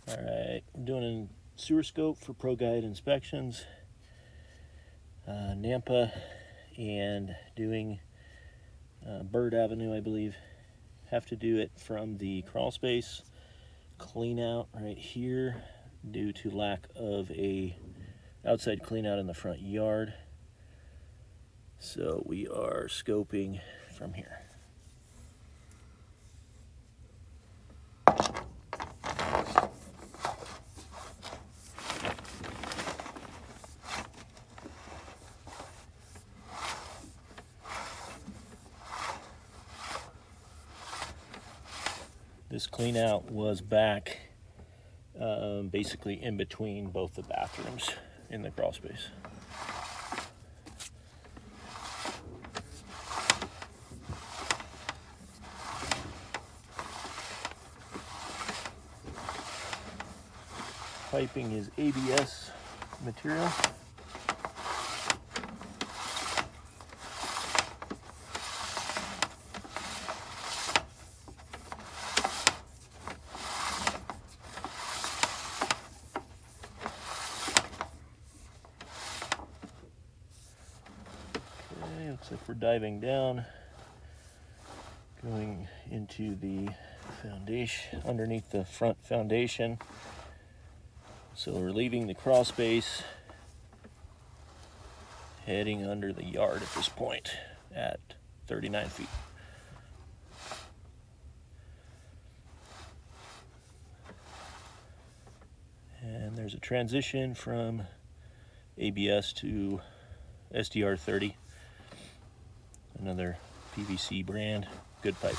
Alright, we're doing a sewer scope for Proguide inspections, Nampa, and doing Bird Avenue, I believe. Have to do it from the crawl space clean out right here due to lack of a outside clean out in the front yard. So we are scoping from here. This clean out was back basically in between both the bathrooms in the crawl space. Piping is ABS material. Okay, looks like we're diving down, going into the foundation, underneath the front foundation. So we're leaving the crawl space, heading under the yard at this point at 39 feet. And there's a transition from ABS to SDR 30, another PVC brand, good pipe.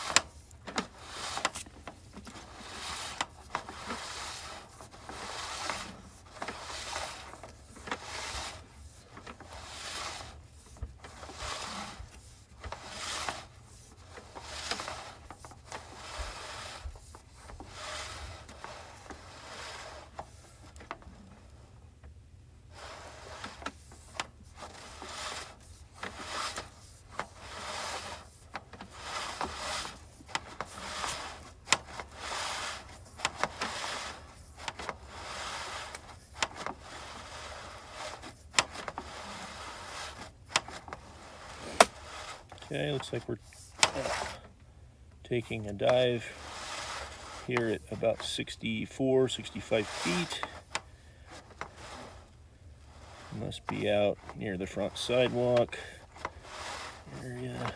Okay, looks like we're taking a dive here at about 64, 65 feet. Must be out near the front sidewalk area.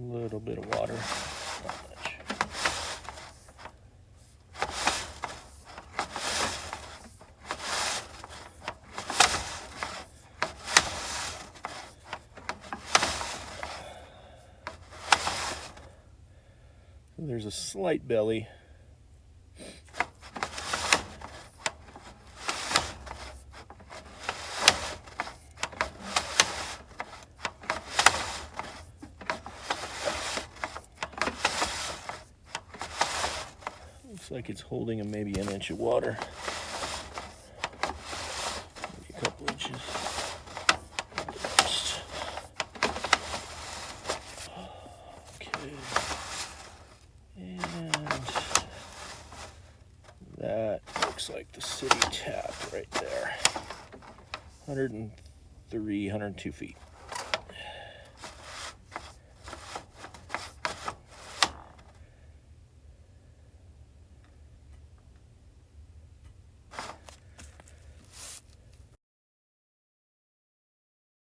Little bit of water, not much. There's a slight belly. Looks like it's holding maybe an inch of water. Maybe a couple inches. Okay. And that looks like the city tap right there. 103, 102 feet.